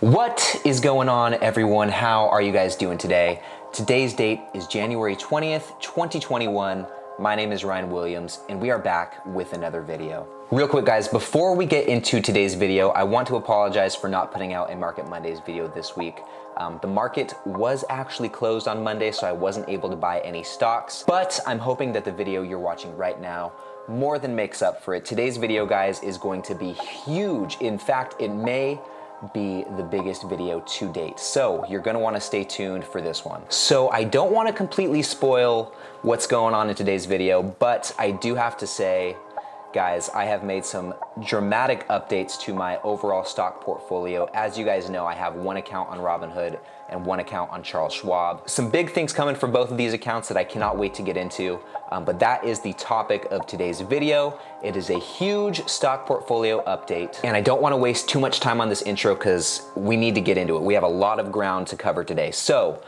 What is going on, everyone? How are you guys doing today? Today's date is January 20th, 2021. My name is Ryan Williams, and we are back with another video. Real quick, guys, before we get into today's video, I want to apologize for not putting out a Market Mondays video this week. The market was actually closed on Monday, so I wasn't able to buy any stocks, but I'm hoping that the video you're watching right now more than makes up for it. Today's video, guys, is going to be huge. In fact, it may be the biggest video to date. So you're gonna wanna stay tuned for this one. So I don't wanna completely spoil what's going on in today's video, but I do have to say, guys, I have made some dramatic updates to my overall stock portfolio. As you guys know, I have one account on Robinhood and one account on Charles Schwab. Some big things coming from both of these accounts that I cannot wait to get into, but that is the topic of today's video. It is a huge stock portfolio update, and I don't want to waste too much time on this intro because we need to get into it. We have a lot of ground to cover today. So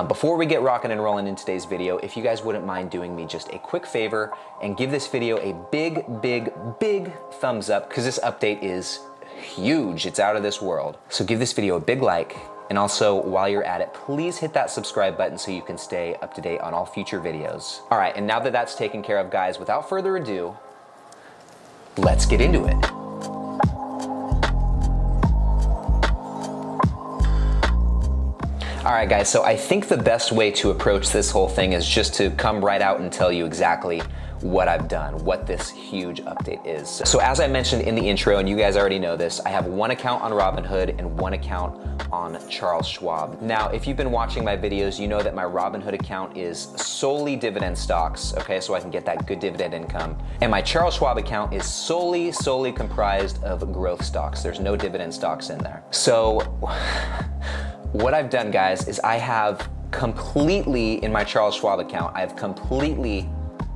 before we get rocking and rolling in today's video, if you guys wouldn't mind doing me just a quick favor and give this video a big thumbs up, because this update is huge. It's out of this world. So give this video a big like. And also, while you're at it, please hit that subscribe button so you can stay up to date on all future videos. All right, and now that that's taken care of, guys, without further ado, let's get into it. All right, guys, so I think the best way to approach this whole thing is just to come right out and tell you exactly what I've done, what this huge update is. So as I mentioned in the intro, and you guys already know this, I have one account on Robinhood and one account on Charles Schwab. Now, if you've been watching my videos, you know that my Robinhood account is solely dividend stocks, okay, so I can get that good dividend income. And my Charles Schwab account is solely comprised of growth stocks. There's no dividend stocks in there. So what I've done, guys, is I have completely, in my Charles Schwab account, I've completely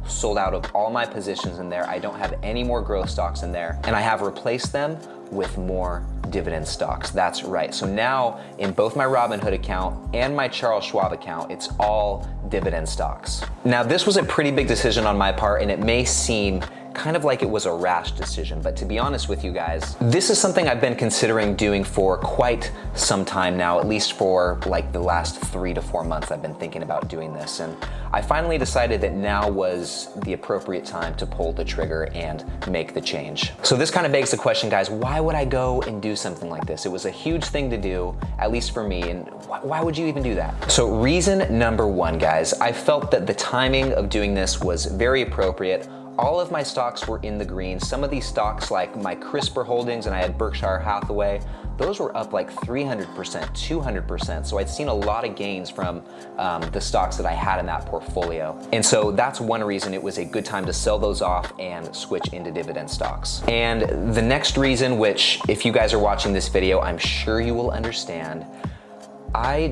sold out of all my positions in there. I don't have any more growth stocks in there, and I have replaced them with more dividend stocks. That's right. So now in both my Robinhood account and my Charles Schwab account, it's all dividend stocks. Now, this was a pretty big decision on my part, and it may seem kind of like it was a rash decision, but to be honest with you guys, this is something I've been considering doing for quite some time now, at least for like the last 3 to 4 months I've been thinking about doing this, and I finally decided that now was the appropriate time to pull the trigger and make the change. So this kind of begs the question, guys, why would I go and do something like this? It was a huge thing to do, at least for me, and why would you even do that? So reason number one, guys, I felt that the timing of doing this was very appropriate. All of my stocks were in the green. Some of these stocks, like my CRISPR holdings, and I had Berkshire Hathaway, those were up like 300%, 200%. So I'd seen a lot of gains from the stocks that I had in that portfolio. And so that's one reason it was a good time to sell those off and switch into dividend stocks. And the next reason, which if you guys are watching this video, I'm sure you will understand, I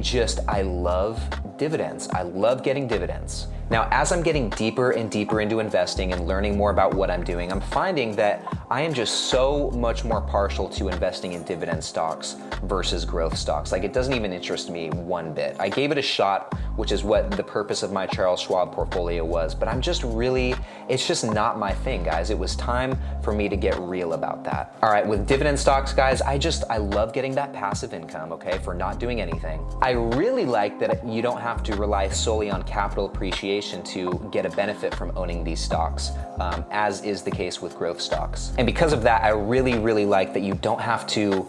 love dividends. I love getting dividends. Now, as I'm getting deeper and deeper into investing and learning more about what I'm doing, I'm finding that I am just so much more partial to investing in dividend stocks versus growth stocks. Like, it doesn't even interest me one bit. I gave it a shot, which is what the purpose of my Charles Schwab portfolio was, but it's just not my thing, guys. It was time for me to get real about that. All right, with dividend stocks, guys, I love getting that passive income, okay, for not doing anything. I really like that you don't have to rely solely on capital appreciation to get a benefit from owning these stocks, as is the case with growth stocks. And because of that, I really like that you don't have to,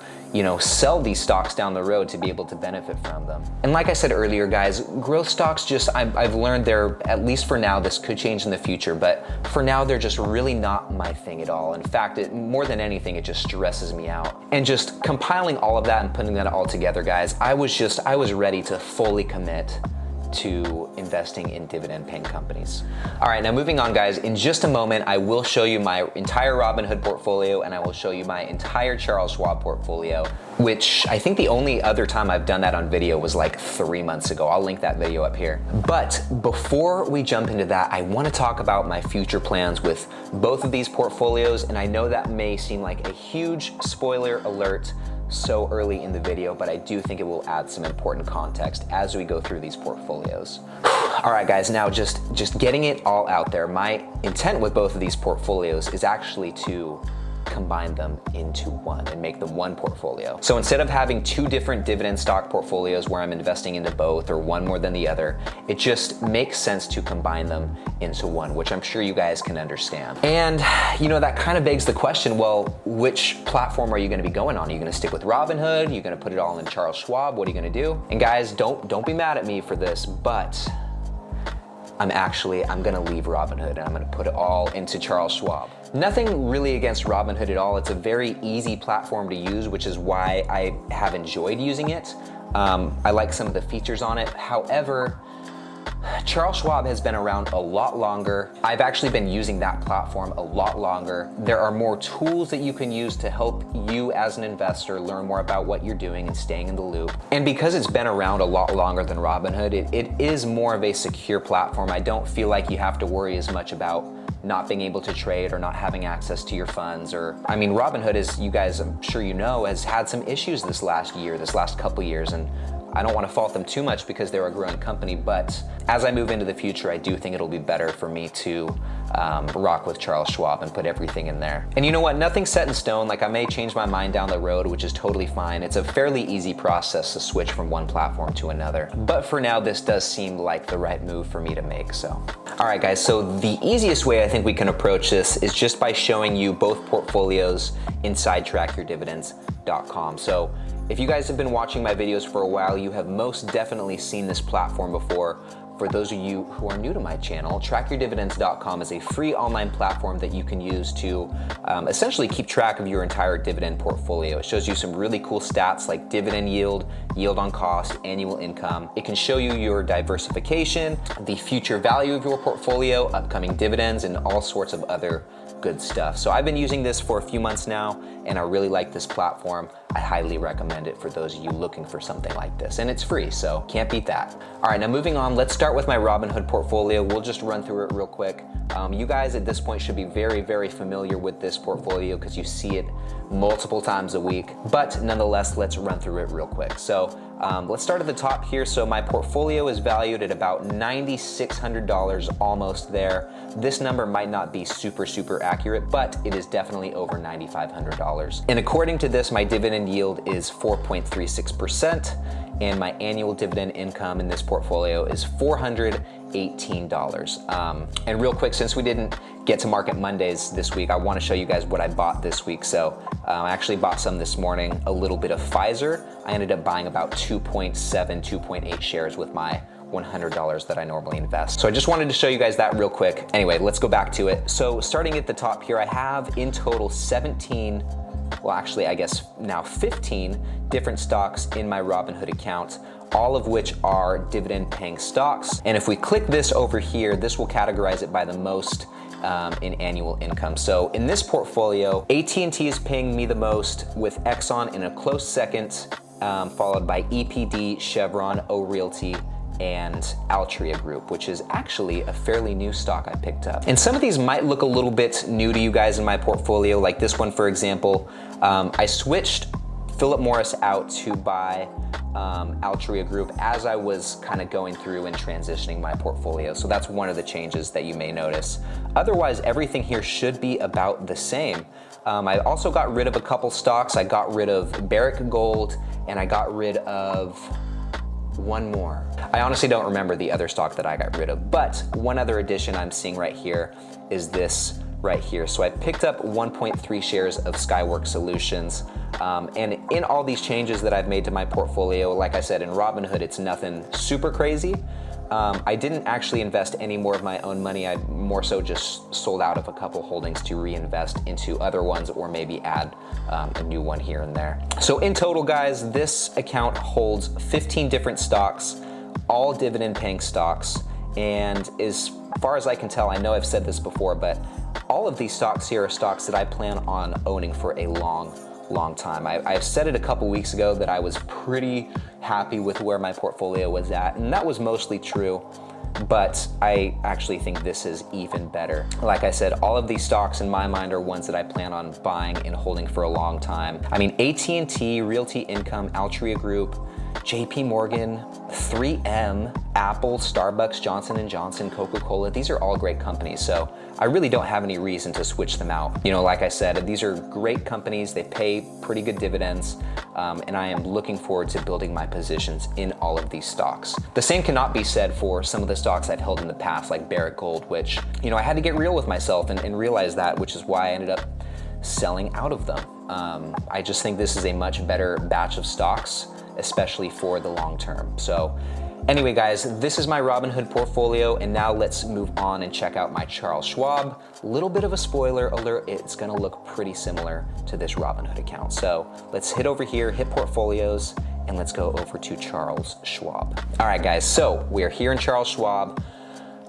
sell these stocks down the road to be able to benefit from them. And like I said earlier, guys, growth stocks I've learned they're, at least for now, this could change in the future, but for now, they're just really not my thing at all. In fact, more than anything, it just stresses me out. And just compiling all of that and putting that all together, guys, I was ready to fully commit to investing in dividend paying companies. All right, now moving on, guys, in just a moment, I will show you my entire Robinhood portfolio and I will show you my entire Charles Schwab portfolio, which I think the only other time I've done that on video was like 3 months ago. I'll link that video up here. But before we jump into that, I want to talk about my future plans with both of these portfolios, and I know that may seem like a huge spoiler alert so early in the video, but I do think it will add some important context as we go through these portfolios. All right, guys, now just getting it all out there. My intent with both of these portfolios is actually to combine them into one and make them one portfolio. So instead of having two different dividend stock portfolios where I'm investing into both or one more than the other, it just makes sense to combine them into one, which I'm sure you guys can understand. And you know, that kind of begs the question, well, which platform are you gonna be going on? Are you gonna stick with Robinhood? Are you gonna put it all in Charles Schwab? What are you gonna do? And guys, don't be mad at me for this, but I'm gonna leave Robinhood and I'm gonna put it all into Charles Schwab. Nothing really against Robinhood at all. It's a very easy platform to use, which is why I have enjoyed using it. I like some of the features on it. However, Charles Schwab has been around a lot longer. I've actually been using that platform a lot longer. There are more tools that you can use to help you as an investor learn more about what you're doing and staying in the loop. And because it's been around a lot longer than Robinhood, it is more of a secure platform. I don't feel like you have to worry as much about not being able to trade or not having access to your funds. Or, I mean, Robinhood, as you guys, I'm sure you know, has had some issues this last couple years, and I don't want to fault them too much because they're a growing company, but as I move into the future, I do think it'll be better for me to rock with Charles Schwab and put everything in there. And you know what? Nothing's set in stone. Like, I may change my mind down the road, which is totally fine. It's a fairly easy process to switch from one platform to another. But for now, this does seem like the right move for me to make, so. All right, guys, so the easiest way I think we can approach this is just by showing you both portfolios inside trackyourdividends.com. So if you guys have been watching my videos for a while, you have most definitely seen this platform before. For those of you who are new to my channel, trackyourdividends.com is a free online platform that you can use to essentially keep track of your entire dividend portfolio. It shows you some really cool stats like dividend yield, yield on cost, annual income. It can show you your diversification, the future value of your portfolio, upcoming dividends, and all sorts of other good stuff. So I've been using this for a few months now, and I really like this platform. I highly recommend it for those of you looking for something like this, and it's free, so can't beat that. All right, now moving on, let's start with my Robinhood portfolio. We'll just run through it real quick. You guys at this point should be very, very familiar with this portfolio because you see it multiple times a week, but nonetheless, let's run through it real quick. So let's start at the top here. So my portfolio is valued at about $9,600, almost there. This number might not be super accurate, but it is definitely over $9,500. And according to this, my dividend yield is 4.36%, and my annual dividend income in this portfolio is $418. And real quick, since we didn't get to Market Mondays this week, I want to show you guys what I bought this week. So I actually bought some this morning, a little bit of Pfizer. I ended up buying about 2.8 shares with my $100 that I normally invest. So I just wanted to show you guys that real quick. Anyway, let's go back to it. So starting at the top here, I have in total 15 different stocks in my Robinhood account, all of which are dividend paying stocks. And if we click this over here, this will categorize it by the most in annual income. So in this portfolio, AT&T is paying me the most, with Exxon in a close second, followed by EPD, Chevron, O Realty, and Altria Group, which is actually a fairly new stock I picked up. And some of these might look a little bit new to you guys in my portfolio, like this one, for example. I switched Philip Morris out to buy Altria Group as I was kind of going through and transitioning my portfolio. So that's one of the changes that you may notice. Otherwise, everything here should be about the same. I also got rid of a couple stocks. I got rid of Barrick Gold, and I got rid of one more. I honestly don't remember the other stock that I got rid of, but one other addition I'm seeing right here is this right here. So I picked up 1.3 shares of Skyworks Solutions. And in all these changes that I've made to my portfolio, like I said, in Robinhood, it's nothing super crazy. I didn't actually invest any more of my own money. I more so just sold out of a couple holdings to reinvest into other ones, or maybe add a new one here and there. So in total, guys, this account holds 15 different stocks, all dividend paying stocks. And as far as I can tell, I know I've said this before, but all of these stocks here are stocks that I plan on owning for a long time. I said it a couple weeks ago that I was pretty happy with where my portfolio was at, and that was mostly true, but I actually think this is even better. Like I said, all of these stocks in my mind are ones that I plan on buying and holding for a long time. I mean, AT&T, Realty Income, Altria Group, JP Morgan, 3M, Apple, Starbucks, Johnson & Johnson, Coca-Cola. These are all great companies, so I really don't have any reason to switch them out. You know, like I said, these are great companies. They pay pretty good dividends, and I am looking forward to building my positions in all of these stocks. The same cannot be said for some of the stocks I've held in the past, like Barrick Gold, which, you know, I had to get real with myself and realize that, which is why I ended up selling out of them. I just think this is a much better batch of stocks, especially for the long term. So anyway, guys, this is my Robinhood portfolio, and now let's move on and check out my Charles Schwab. A little bit of a spoiler alert, it's gonna look pretty similar to this Robinhood account. So let's hit over here, hit portfolios, and let's go over to Charles Schwab. All right, guys, so we are here in Charles Schwab.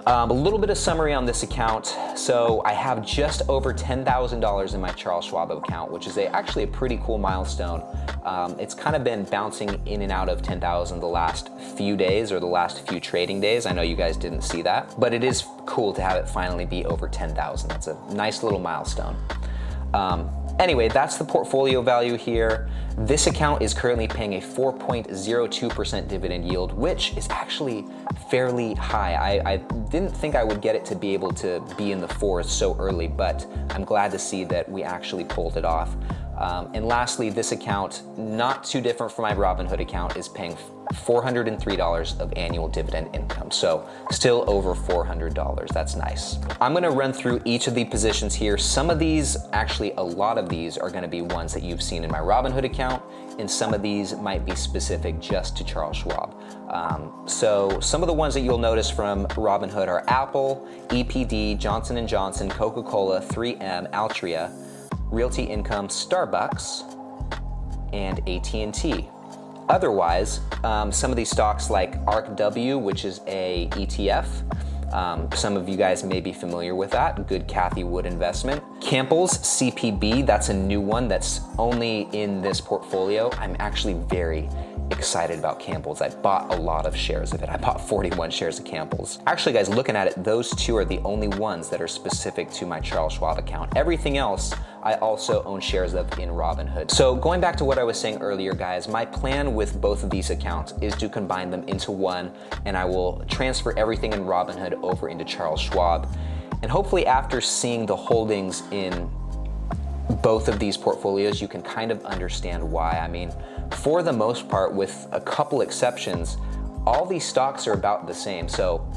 A little bit of summary on this account. So I have just over $10,000 in my Charles Schwab account, which is actually a pretty cool milestone. It's kind of been bouncing in and out of 10,000 the last few days or the last few trading days. I know you guys didn't see that, but it is cool to have it finally be over 10,000. That's a nice little milestone. Anyway, that's the portfolio value here. This account is currently paying a 4.02% dividend yield, which is actually fairly high. I didn't think I would get it to be able to be in the fours so early, but I'm glad to see that we actually pulled it off. And lastly, this account, not too different from my Robinhood account, is paying $403 of annual dividend income. So still over $400, that's nice. I'm gonna run through each of the positions here. Some of these, actually a lot of these, are gonna be ones that you've seen in my Robinhood account, and some of these might be specific just to Charles Schwab. So some of the ones that you'll notice from Robinhood are Apple, EPD, Johnson & Johnson, Coca-Cola, 3M, Altria, Realty Income, Starbucks, and AT&T. Otherwise, some of these stocks like ARKW, which is a ETF, some of you guys may be familiar with that, good Cathie Wood investment. Campbell's CPB, that's a new one that's only in this portfolio. I'm actually very excited about Campbell's. I bought a lot of shares of it. I bought 41 shares of Campbell's. Actually, guys, looking at it, those two are the only ones that are specific to my Charles Schwab account. Everything else, I also own shares of in Robinhood. So going back to what I was saying earlier, guys, my plan with both of these accounts is to combine them into one, and I will transfer everything in Robinhood over into Charles Schwab. And hopefully after seeing the holdings in both of these portfolios, you can kind of understand why. I mean, for the most part, with a couple exceptions, all these stocks are about the same. So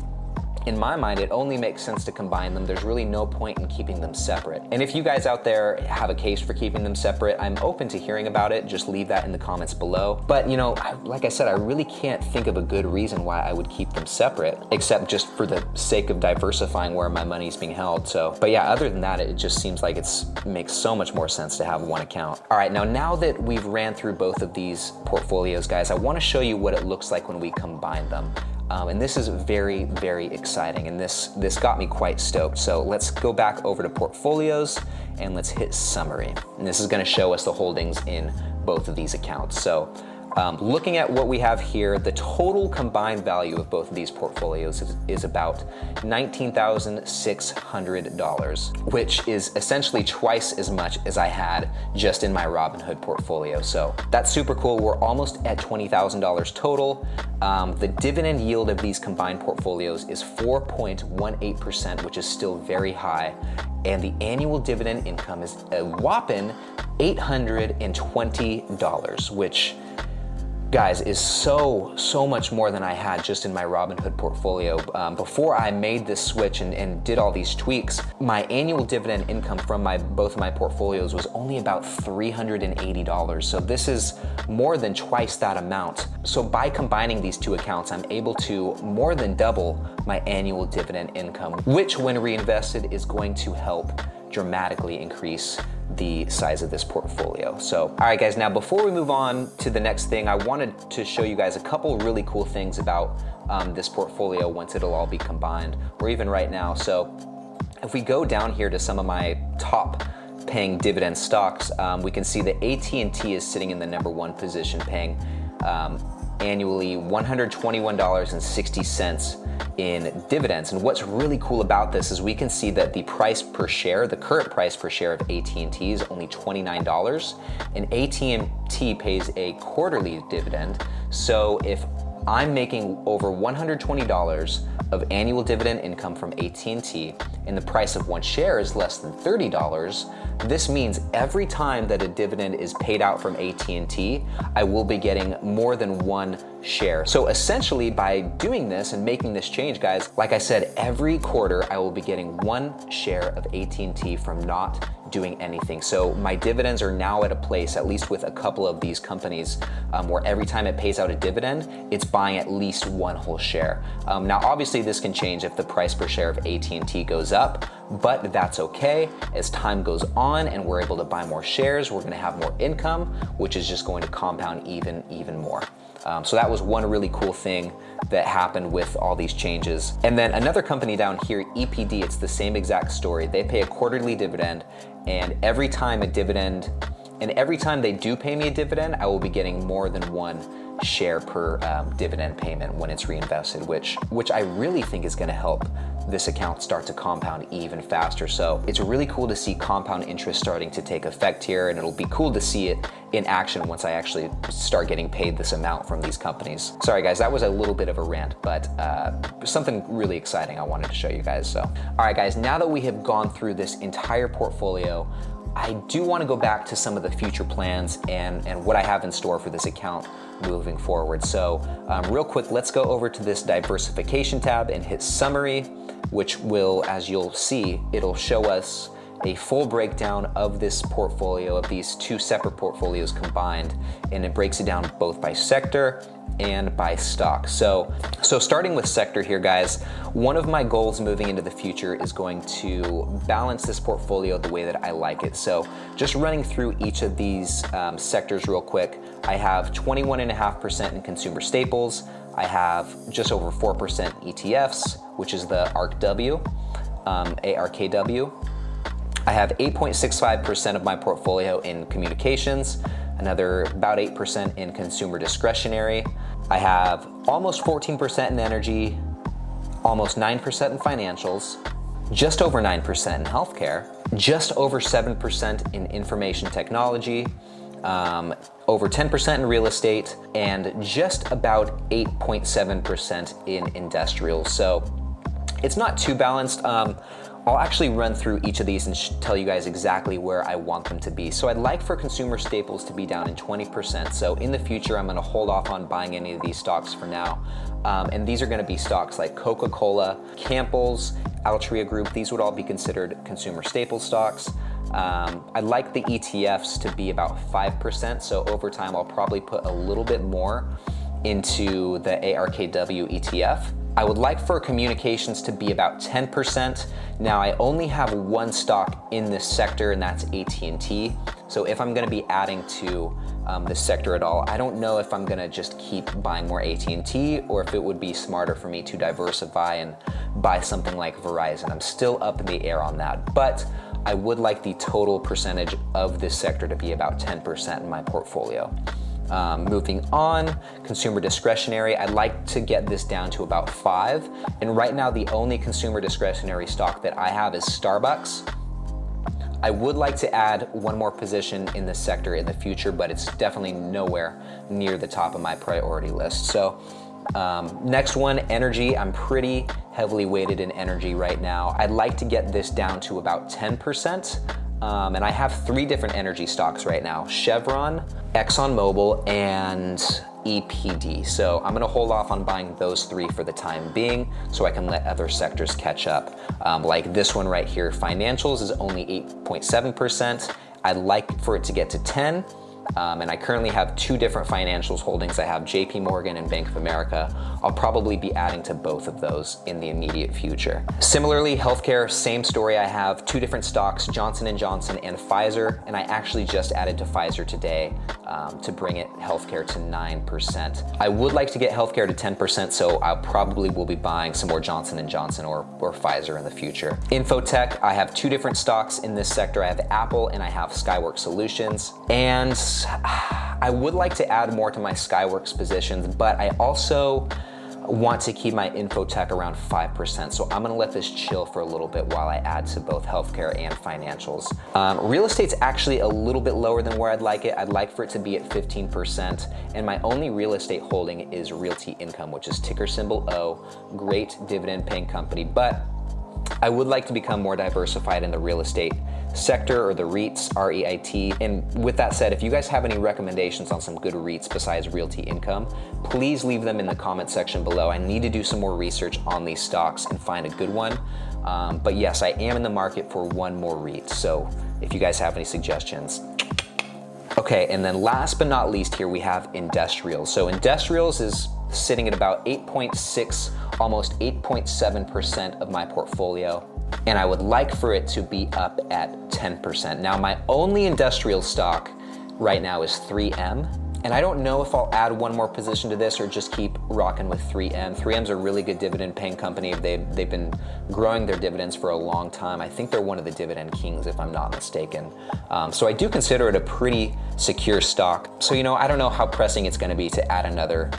in my mind, it only makes sense to combine them. There's really no point in keeping them separate. And if you guys out there have a case for keeping them separate, I'm open to hearing about it. Just leave that in the comments below. But you know, like I said, I really can't think of a good reason why I would keep them separate, except just for the sake of diversifying where my money is being held. So, but yeah, other than that, it just seems like it makes so much more sense to have one account. All right, now that we've ran through both of these portfolios, guys, I want to show you what it looks like when we combine them. And this is very, very exciting, and this got me quite stoked. So let's go back over to portfolios and let's hit summary. And this is gonna show us the holdings in both of these accounts. So looking at what we have here, the total combined value of both of these portfolios is about $19,600, which is essentially twice as much as I had just in my Robinhood portfolio. So that's super cool. We're almost at $20,000 total. The dividend yield of these combined portfolios is 4.18%, which is still very high. And the annual dividend income is a whopping $820, which, guys, is so much more than I had just in my Robinhood portfolio. Before I made this switch and did all these tweaks, my annual dividend income from both of my portfolios was only about $380. So this is more than twice that amount. So by combining these two accounts, I'm able to more than double my annual dividend income, which when reinvested is going to help dramatically increase the size of this portfolio. So, all right, guys, now before we move on to the next thing, I wanted to show you guys a couple really cool things about this portfolio once it'll all be combined, or even right now. So if we go down here to some of my top paying dividend stocks, we can see that AT&T is sitting in the #1 position, paying annually $121.60 in dividends. And what's really cool about this is we can see that the price per share, the current price per share of AT&T is only $29, and AT&T pays a quarterly dividend. So if I'm making over $120 of annual dividend income from AT&T and the price of one share is less than $30, this means every time that a dividend is paid out from AT&T, I will be getting more than one share. So essentially by doing this and making this change, guys, like I said, every quarter I will be getting one share of AT&T from not doing anything. So my dividends are now at a place, at least with a couple of these companies, where every time it pays out a dividend, it's buying at least one whole share. Now, obviously this can change if the price per share of AT&T goes up, but that's okay. As time goes on and we're able to buy more shares, we're gonna have more income, which is just going to compound even more. So that was one really cool thing that happened with all these changes. And then another company down here, EPD, it's the same exact story. They pay a quarterly dividend, and every time they do pay me a dividend, I will be getting more than one share per dividend payment when it's reinvested, which I really think is gonna help this account start to compound even faster. So it's really cool to see compound interest starting to take effect here, and it'll be cool to see it in action once I actually start getting paid this amount from these companies. Sorry guys, that was a little bit of a rant, but something really exciting I wanted to show you guys. So, all right guys, now that we have gone through this entire portfolio, I do want to go back to some of the future plans and what I have in store for this account moving forward. So real quick, let's go over to this diversification tab and hit summary, which will, as you'll see, it'll show us a full breakdown of this portfolio, of these two separate portfolios combined, and it breaks it down both by sector and by stock. So starting with sector here, guys, one of my goals moving into the future is going to balance this portfolio the way that I like it. So just running through each of these sectors real quick, I have 21.5% in consumer staples. I have just over 4% ETFs, which is the ARKW, ARKW. I have 8.65% of my portfolio in communications, another about 8% in consumer discretionary. I have almost 14% in energy, almost 9% in financials, just over 9% in healthcare, just over 7% in information technology, over 10% in real estate, and just about 8.7% in industrial. So it's not too balanced. I'll actually run through each of these and tell you guys exactly where I want them to be. So I'd like for consumer staples to be down in 20%. So in the future, I'm gonna hold off on buying any of these stocks for now. And these are gonna be stocks like Coca-Cola, Campbell's, Altria Group. These would all be considered consumer staple stocks. I'd like the ETFs to be about 5%. So over time, I'll probably put a little bit more into the ARKW ETF. I would like for communications to be about 10%. Now, I only have one stock in this sector, and that's AT&T. So if I'm gonna be adding to this sector at all, I don't know if I'm gonna just keep buying more AT&T or if it would be smarter for me to diversify and buy something like Verizon. I'm still up in the air on that, but I would like the total percentage of this sector to be about 10% in my portfolio. Moving on, consumer discretionary, I'd like to get this down to about 5. And right now, the only consumer discretionary stock that I have is Starbucks. I would like to add one more position in this sector in the future, but it's definitely nowhere near the top of my priority list. So next one, energy. I'm pretty heavily weighted in energy right now. I'd like to get this down to about 10%. And I have 3 different energy stocks right now: Chevron, ExxonMobil, and EPD. So I'm gonna hold off on buying those 3 for the time being so I can let other sectors catch up. Like this one right here, financials is only 8.7%. I'd like for it to get to 10. And I currently have 2 different financials holdings. I have JP Morgan and Bank of America. I'll probably be adding to both of those in the immediate future. Similarly, healthcare, same story. I have 2 different stocks, Johnson & Johnson and Pfizer, and I actually just added to Pfizer today to bring it healthcare to 9%. I would like to get healthcare to 10%, so I probably will be buying some more Johnson & Johnson or Pfizer in the future. Infotech, I have 2 different stocks in this sector. I have Apple and I have Skyworks Solutions. And REITs, I would like to add more to my Skyworks positions, but I also want to keep my infotech around 5%. So I'm gonna let this chill for a little bit while I add to both healthcare and financials. Real estate's actually a little bit lower than where I'd like it. I'd like for it to be at 15%. And my only real estate holding is Realty Income, which is ticker symbol O, great dividend paying company. But I would like to become more diversified in the real estate sector, or the REITs, R-E-I-T. And with that said, if you guys have any recommendations on some good REITs besides Realty Income, please leave them in the comment section below. I need to do some more research on these stocks and find a good one. But yes, I am in the market for one more REIT. So if you guys have any suggestions. Okay, and then last but not least here, we have industrials. So industrials is sitting at about 8.6, almost 8.7% of my portfolio. And I would like for it to be up at 10%. Now, my only industrial stock right now is 3M. And I don't know if I'll add one more position to this or just keep rocking with 3M. 3M's a really good dividend paying company. They've been growing their dividends for a long time. I think they're one of the dividend kings, if I'm not mistaken. So I do consider it a pretty secure stock. So, you know, I don't know how pressing it's gonna be to add another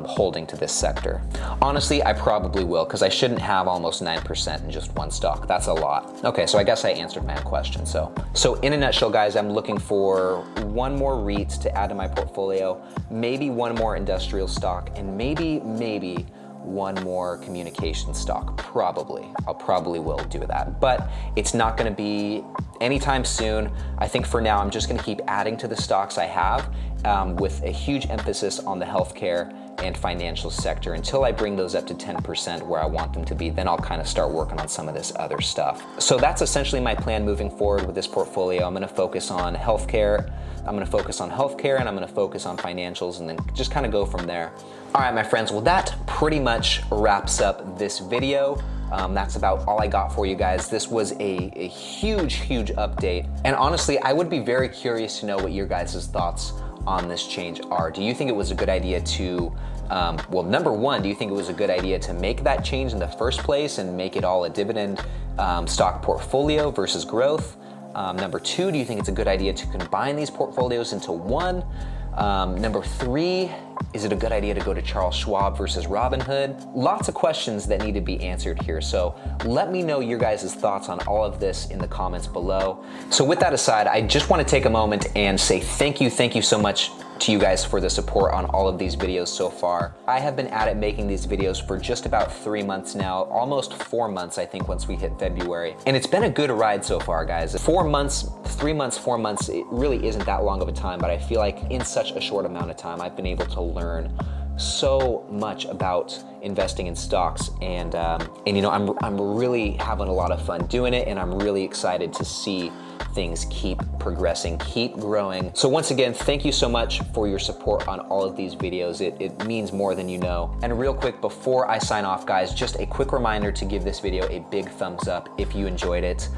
holding to this sector. Honestly, I probably will, because I shouldn't have almost 9% in just one stock. That's a lot. Okay, so I guess I answered my own question. So in a nutshell, guys, I'm looking for one more REIT to add to my portfolio, maybe one more industrial stock, and maybe one more communication stock. Probably. I'll probably will do that, but it's not gonna be anytime soon. I think for now, I'm just gonna keep adding to the stocks I have with a huge emphasis on the healthcare and financial sector until I bring those up to 10% where I want them to be. Then I'll kind of start working on some of this other stuff. So that's essentially my plan moving forward with this portfolio. I'm gonna focus on healthcare, and I'm gonna focus on financials, and then just kind of go from there. All right, my friends, well, that pretty much wraps up this video. That's about all I got for you guys. This was a huge update. And honestly, I would be very curious to know what your guys' thoughts on this change are. Do you think it was a good idea to, well, number one, do you think it was a good idea to make that change in the first place and make it all a dividend stock portfolio versus growth? Number two, do you think it's a good idea to combine these portfolios into one? Number three, is it a good idea to go to Charles Schwab versus Robinhood? Lots of questions that need to be answered here. So let me know your guys' thoughts on all of this in the comments below. So with that aside, I just want to take a moment and say thank you so much to you guys for the support on all of these videos so far. I have been at it making these videos for just about 3 months now, almost 4 months, I think, once we hit February. And it's been a good ride so far, guys. 4 months, 3 months, 4 months, it really isn't that long of a time, but I feel like in such a short amount of time, I've been able to learn so much about investing in stocks, and you know, I'm really having a lot of fun doing it, and I'm really excited to see things keep progressing, keep growing. So once again, thank you so much for your support on all of these videos. It means more than you know. And real quick, before I sign off, guys, just a quick reminder to give this video a big thumbs up if you enjoyed it.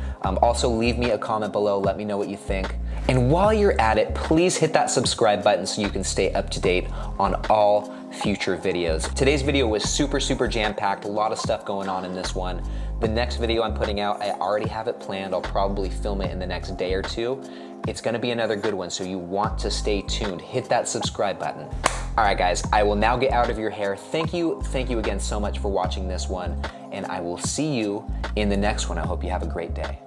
Also, leave me a comment below, let me know what you think. And while you're at it, please hit that subscribe button so you can stay up to date on all future videos. Today's video was super jam-packed, a lot of stuff going on in this one. The next video I'm putting out, I already have it planned. I'll probably film it in the next day or two. It's gonna be another good one, so you want to stay tuned. Hit that subscribe button. All right, guys, I will now get out of your hair. Thank you again so much for watching this one, and I will see you in the next one. I hope you have a great day.